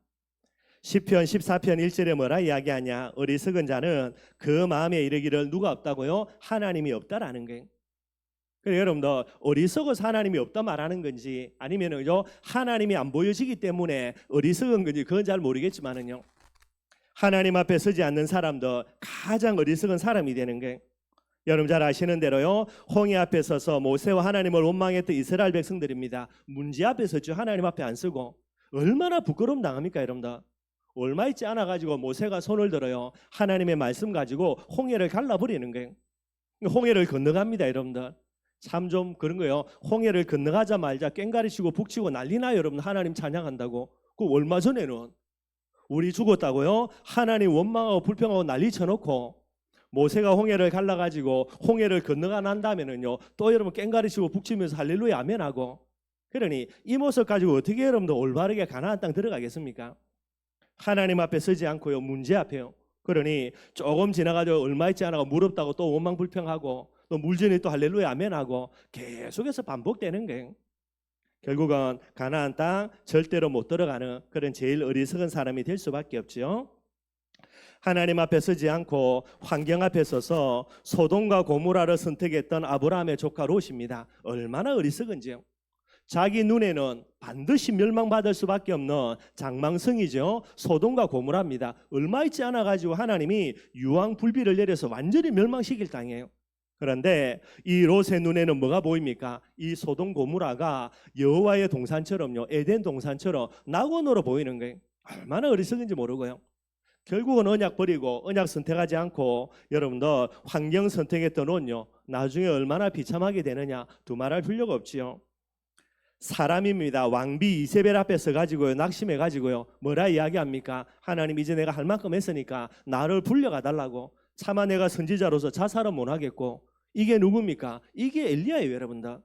시편 14편 1절에 뭐라 이야기하냐? 어리석은 자는 그 마음에 이르기를 누가 없다고요? 하나님이 없다라는 거예요. 그래서 여러분들 어리석어서 하나님이 없다 말하는 건지, 아니면은요 하나님이 안 보여지기 때문에 어리석은 건지 그건 잘 모르겠지만은요, 하나님 앞에 서지 않는 사람도 가장 어리석은 사람이 되는 거예요. 여러분 잘 아시는 대로요, 홍해 앞에 서서 모세와 하나님을 원망했던 이스라엘 백성들입니다. 문제 앞에 서죠. 하나님 앞에 안 서고. 얼마나 부끄러움 당합니까 여러분들? 얼마 있지 않아 가지고 모세가 손을 들어요, 하나님의 말씀 가지고 홍해를 갈라버리는 거예요. 홍해를 건너갑니다 여러분들. 참 좀 그런 거예요. 홍해를 건너가자마자 꽹가리 치고 북치고 난리나요 여러분. 하나님 찬양한다고. 그 얼마 전에는 우리 죽었다고요, 하나님 원망하고 불평하고 난리 쳐놓고, 모세가 홍해를 갈라가지고 홍해를 건너가 난 다음에는요, 또 여러분 꽹가리 치고 북치면서 할렐루야 아멘하고. 그러니 이 모습 가지고 어떻게 여러분들 올바르게 가나안 땅 들어가겠습니까? 하나님 앞에 서지 않고요, 문제 앞에요. 그러니 조금 지나가지고 얼마 있지 않아 무럽다고 또 원망 불평하고, 또 물전에 또 할렐루야 아멘하고, 계속해서 반복되는 거예요. 결국은 가나안 땅 절대로 못 들어가는 그런 제일 어리석은 사람이 될 수밖에 없죠. 하나님 앞에 서지 않고 환경 앞에 서서 소돔과 고모라를 선택했던 아브라함의 조카 롯입니다. 얼마나 어리석은지요. 자기 눈에는 반드시 멸망받을 수밖에 없는 장망성이죠. 소돔과 고모라입니다. 얼마 있지 않아 가지고 하나님이 유황 불비를 내려서 완전히 멸망시킬 땅이에요. 그런데 이 롯의 눈에는 뭐가 보입니까? 이 소돔 고모라가 여호와의 동산처럼요, 에덴 동산처럼 낙원으로 보이는 거예요. 얼마나 어리석은지 모르고요. 결국은 언약 버리고 언약 선택하지 않고 여러분들 환경 선택했던 롯요, 나중에 얼마나 비참하게 되느냐 두말할 필요가 없지요. 사람입니다. 왕비 이세벨 앞에 서 가지고요, 낙심해 가지고요, 뭐라 이야기합니까? 하나님 이제 내가 할 만큼 했으니까 나를 불려가 달라고. 차마 내가 선지자로서 자살은 못 하겠고. 이게 누굽니까? 이게 엘리야예요 여러분들.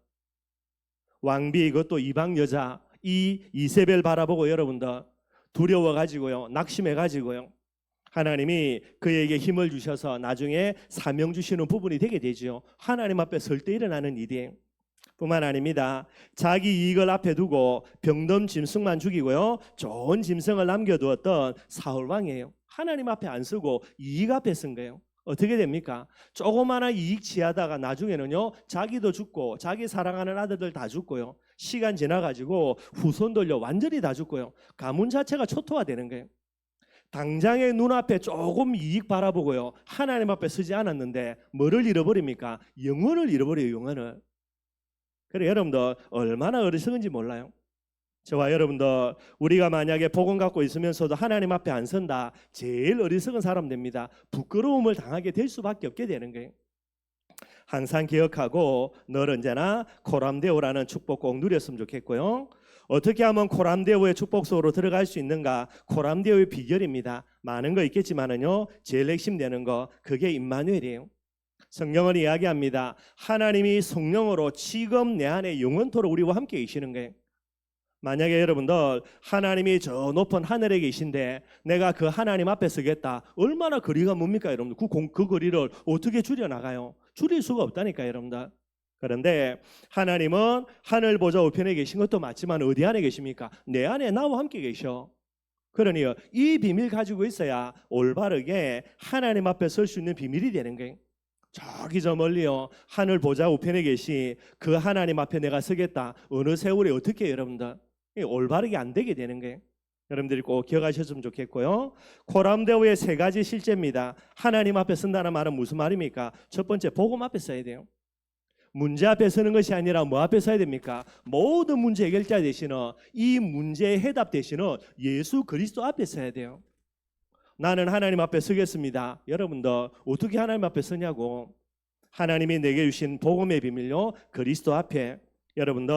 왕비, 이것도 이방 여자, 이 이세벨 바라보고 여러분들 두려워 가지고요, 낙심해 가지고요, 하나님이 그에게 힘을 주셔서 나중에 사명 주시는 부분이 되게 되죠. 하나님 앞에 설 때 일어나는 일이에요. 뿐만 아닙니다. 자기 이익을 앞에 두고 병든 짐승만 죽이고요, 좋은 짐승을 남겨두었던 사울 왕이에요. 하나님 앞에 안 서고 이익 앞에 쓴 거예요. 어떻게 됩니까? 조그마한 이익 취하다가 나중에는요, 자기도 죽고 자기 사랑하는 아들들 다 죽고요, 시간 지나가지고 후손들요 완전히 다 죽고요, 가문 자체가 초토화되는 거예요. 당장의 눈앞에 조금 이익 바라보고요, 하나님 앞에 서지 않았는데 뭐를 잃어버립니까? 영혼을 잃어버려요. 영혼을. 그래 여러분들 얼마나 어리석은지 몰라요. 저와 여러분들 우리가 만약에 복음 갖고 있으면서도 하나님 앞에 안 선다, 제일 어리석은 사람 됩니다. 부끄러움을 당하게 될 수밖에 없게 되는 거예요. 항상 기억하고 늘 언제나 코람데오라는 축복 꼭 누렸으면 좋겠고요. 어떻게 하면 코람데오의 축복 속으로 들어갈 수 있는가? 코람데오의 비결입니다. 많은 거 있겠지만은요, 제일 핵심 되는 거 그게 임마누엘이에요. 성경은 이야기합니다. 하나님이 성령으로 지금 내 안에 영원토록 우리와 함께 계시는 거예요. 만약에 여러분들 하나님이 저 높은 하늘에 계신데 내가 그 하나님 앞에 서겠다, 얼마나 거리가 뭡니까 여러분들? 그 거리를 어떻게 줄여나가요? 줄일 수가 없다니까 여러분들. 그런데 하나님은 하늘 보좌 우편에 계신 것도 맞지만 어디 안에 계십니까? 내 안에 나와 함께 계셔. 그러니 이 비밀 가지고 있어야 올바르게 하나님 앞에 설 수 있는 비밀이 되는 거예요. 저기 저 멀리요, 하늘 보좌 우편에 계시 그 하나님 앞에 내가 서겠다. 어느 세월에 어떻게 여러분들 올바르게 안 되게 되는 거예요. 여러분들이 꼭 기억하셨으면 좋겠고요. 코람데오의 세 가지 실제입니다. 하나님 앞에 쓴다는 말은 무슨 말입니까? 첫 번째, 복음 앞에 써야 돼요. 문제 앞에 서는 것이 아니라 뭐 앞에 서야 됩니까? 모든 문제 해결자 되시는, 이 문제의 해답 되시는 예수 그리스도 앞에 서야 돼요. 나는 하나님 앞에 서겠습니다. 여러분들 어떻게 하나님 앞에 서냐고. 하나님이 내게 주신 복음의 비밀요, 그리스도 앞에. 여러분들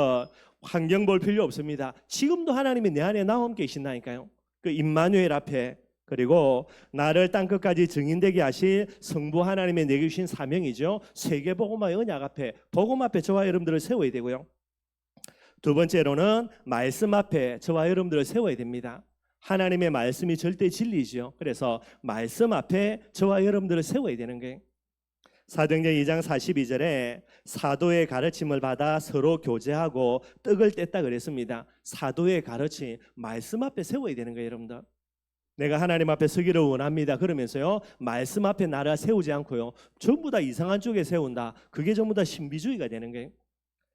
환경 볼 필요 없습니다. 지금도 하나님이 내 안에 나와 함께 계신다니까요. 그 임마누엘 앞에. 그리고 나를 땅끝까지 증인되게 하실 성부 하나님의 내게 주신 사명이죠. 세계복음화의 언약 앞에, 복음 앞에 저와 여러분들을 세워야 되고요. 두 번째로는 말씀 앞에 저와 여러분들을 세워야 됩니다. 하나님의 말씀이 절대 진리죠. 그래서 말씀 앞에 저와 여러분들을 세워야 되는 거예요. 사도행전 2장 42절에 사도의 가르침을 받아 서로 교제하고 떡을 뗐다 그랬습니다. 사도의 가르침, 말씀 앞에 세워야 되는 거예요, 여러분들. 내가 하나님 앞에 서기를 원합니다. 그러면서요, 말씀 앞에 나를 세우지 않고요, 전부 다 이상한 쪽에 세운다. 그게 전부 다 신비주의가 되는 거예요.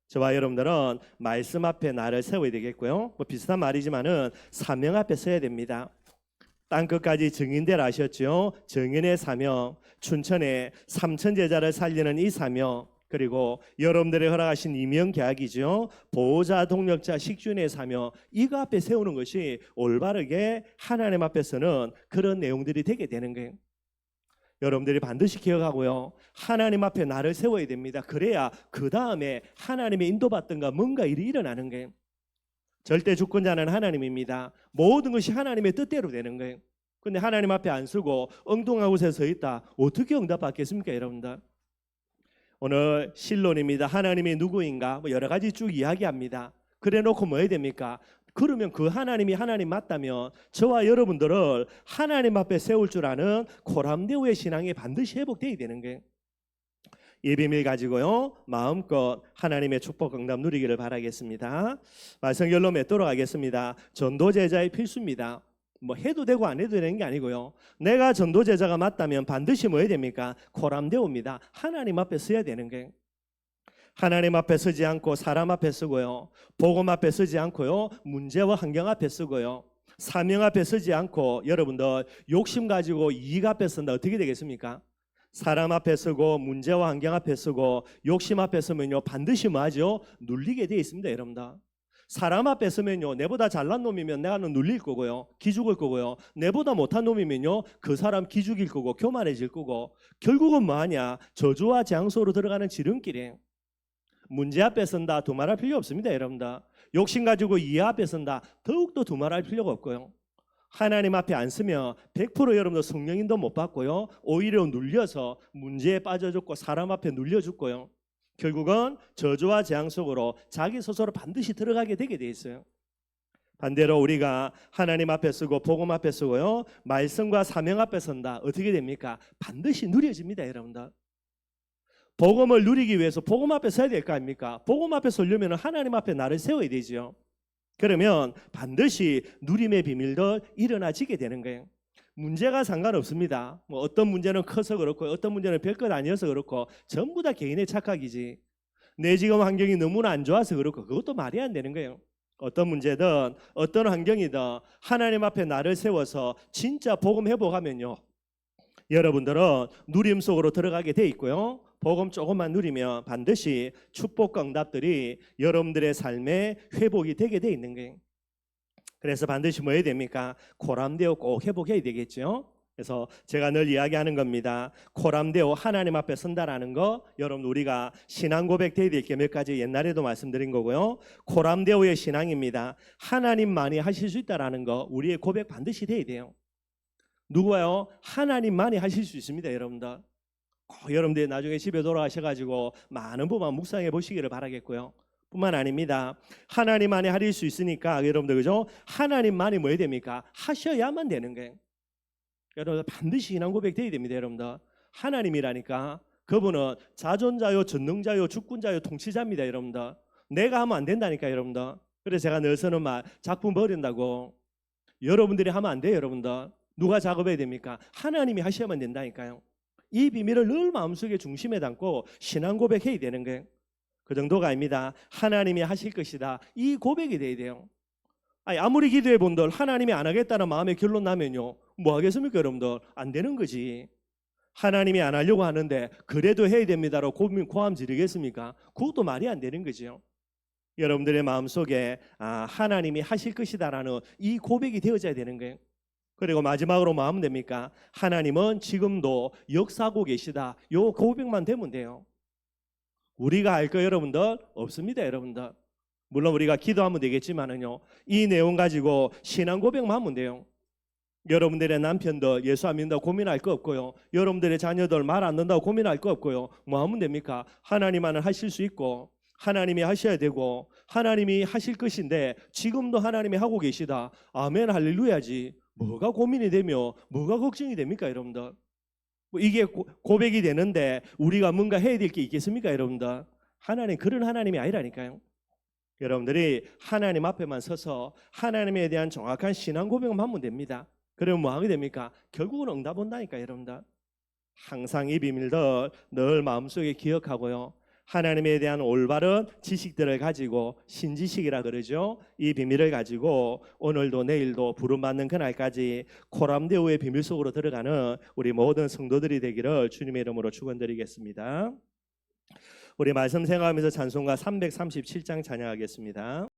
저와 여러분들은 말씀 앞에 나를 세워야 되겠고요. 뭐 비슷한 말이지만은 사명 앞에 서야 됩니다. 땅끝까지 증인되라 하셨죠. 증인의 사명, 춘천에 3천 제자를 살리는 이 사명, 그리고 여러분들이 허락하신 이명 계약이죠. 보호자, 동력자, 식준의 사명, 이거 앞에 세우는 것이 올바르게 하나님 앞에서는 그런 내용들이 되게 되는 거예요. 여러분들이 반드시 기억하고요, 하나님 앞에 나를 세워야 됩니다. 그래야 그 다음에 하나님의 인도받던가 뭔가 일이 일어나는 거예요. 절대 주권자는 하나님입니다. 모든 것이 하나님의 뜻대로 되는 거예요. 근데 하나님 앞에 안 서고 엉뚱한 곳에 서 있다, 어떻게 응답받겠습니까, 여러분들? 오늘 신론입니다. 하나님이 누구인가? 뭐 여러 가지 쭉 이야기합니다. 그래 놓고 뭐 해야 됩니까? 그러면 그 하나님이 하나님 맞다면 저와 여러분들을 하나님 앞에 세울 줄 아는 코람데오의 신앙이 반드시 회복되어야 되는 거예요. 이 비밀 가지고요, 마음껏 하나님의 축복 응답 누리기를 바라겠습니다. 말씀 결로 맺도록 하겠습니다. 전도제자의 필수입니다. 뭐 해도 되고 안 해도 되는 게 아니고요, 내가 전도제자가 맞다면 반드시 뭐 해야 됩니까? 코람데오입니다. 하나님 앞에 서야 되는 거예요. 하나님 앞에 서지 않고 사람 앞에 서고요, 복음 앞에 서지 않고요, 문제와 환경 앞에 서고요, 사명 앞에 서지 않고 여러분들 욕심 가지고 이익 앞에 선다, 어떻게 되겠습니까? 사람 앞에 서고 문제와 환경 앞에 서고 욕심 앞에 서면요, 반드시 뭐하죠? 눌리게 되어 있습니다, 여러분들. 사람 앞에 서면요, 내보다 잘난 놈이면 내가는 눌릴 거고요, 기죽을 거고요, 내보다 못한 놈이면요, 그 사람 기죽일 거고 교만해질 거고, 결국은 뭐하냐? 저주와 재앙소로 들어가는 지름길이에요. 문제 앞에 선다, 두말할 필요 없습니다, 여러분들. 욕심 가지고 이해 앞에 선다, 더욱더 두말할 필요가 없고요. 하나님 앞에 안 서면 100% 여러분들 성령인도 못 받고요, 오히려 눌려서 문제에 빠져 죽고 사람 앞에 눌려 죽고요, 결국은 저주와 재앙 속으로 자기 스스로 반드시 들어가게 되게 돼 있어요. 반대로 우리가 하나님 앞에 서고 복음 앞에 서고요, 말씀과 사명 앞에 선다, 어떻게 됩니까? 반드시 누려집니다, 여러분들. 복음을 누리기 위해서 복음 앞에 서야 될 거 아닙니까? 복음 앞에 서려면 하나님 앞에 나를 세워야 되죠. 그러면 반드시 누림의 비밀도 일어나지게 되는 거예요. 문제가 상관없습니다. 뭐 어떤 문제는 커서 그렇고 어떤 문제는 별것 아니어서 그렇고 전부 다 개인의 착각이지. 내 지금 환경이 너무나 안 좋아서 그렇고 그것도 말이 안 되는 거예요. 어떤 문제든 어떤 환경이든 하나님 앞에 나를 세워서 진짜 복음 회복하면요, 여러분들은 누림 속으로 들어가게 돼 있고요, 복음 조금만 누리면 반드시 축복과 응답들이 여러분들의 삶에 회복이 되게 돼 있는 거예요. 그래서 반드시 뭐 해야 됩니까? 코람데오 꼭 회복해야 되겠죠. 그래서 제가 늘 이야기하는 겁니다. 코람데오, 하나님 앞에 선다라는 거, 여러분 우리가 신앙 고백 돼야 될 게 몇 가지 옛날에도 말씀드린 거고요, 코람데오의 신앙입니다. 하나님만이 하실 수 있다라는 거, 우리의 고백 반드시 돼야 돼요. 누구요? 하나님만이 하실 수 있습니다, 여러분들. 여러분들이 나중에 집에 돌아가셔가지고 많은 부분 묵상해 보시기를 바라겠고요. 뿐만 아닙니다. 하나님만이 하실 수 있으니까 여러분들, 그죠? 하나님만이 뭐 해야 됩니까? 하셔야만 되는 거예요. 여러분들 반드시 신앙 고백 돼야 됩니다, 여러분들. 하나님이라니까 그분은 자존자요, 전능자요, 주권자요, 통치자입니다, 여러분들. 내가 하면 안 된다니까, 여러분들. 그래서 제가 늘 쓰는 말, 작품 버린다고. 여러분들이 하면 안 돼요, 여러분들. 누가 작업해야 됩니까? 하나님이 하셔야만 된다니까요. 이 비밀을 늘 마음속에 중심에 담고 신앙 고백해야 되는 거예요. 그 정도가 아닙니다. 하나님이 하실 것이다, 이 고백이 돼야 돼요. 아니, 아무리 기도해 본들 하나님이 안 하겠다는 마음의 결론 나면요, 뭐 하겠습니까 여러분들? 안 되는 거지. 하나님이 안 하려고 하는데 그래도 해야 됩니다라고 고함 지르겠습니까? 그것도 말이 안 되는 거죠. 여러분들의 마음속에 하나님이 하실 것이다라는 이 고백이 되어져야 되는 거예요. 그리고 마지막으로 뭐 하면 됩니까? 하나님은 지금도 역사하고 계시다. 요 고백만 되면 돼요. 우리가 알 거 여러분들 없습니다. 여러분들 물론 우리가 기도하면 되겠지만은요, 이 내용 가지고 신앙 고백만 하면 돼요. 여러분들의 남편들 예수 안 믿는다고 고민할 거 없고요, 여러분들의 자녀들 말 안 듣는다고 고민할 거 없고요, 뭐 하면 됩니까? 하나님만은 하실 수 있고 하나님이 하셔야 되고 하나님이 하실 것인데 지금도 하나님이 하고 계시다. 아멘 할렐루야지. 뭐가 고민이 되며 뭐가 걱정이 됩니까 여러분들? 뭐 이게 고백이 되는데 우리가 뭔가 해야 될 게 있겠습니까 여러분들? 하나님 그런 하나님이 아니라니까요. 여러분들이 하나님 앞에만 서서 하나님에 대한 정확한 신앙 고백만 하면 됩니다. 그러면 뭐 하게 됩니까? 결국은 응답 온다니까 여러분들. 항상 이 비밀들 늘 마음속에 기억하고요, 하나님에 대한 올바른 지식들을 가지고, 신지식이라 그러죠, 이 비밀을 가지고 오늘도 내일도 부름받는 그날까지 코람데오의 비밀 속으로 들어가는 우리 모든 성도들이 되기를 주님의 이름으로 축원드리겠습니다. 우리 말씀 생각하면서 찬송가 337장 찬양하겠습니다.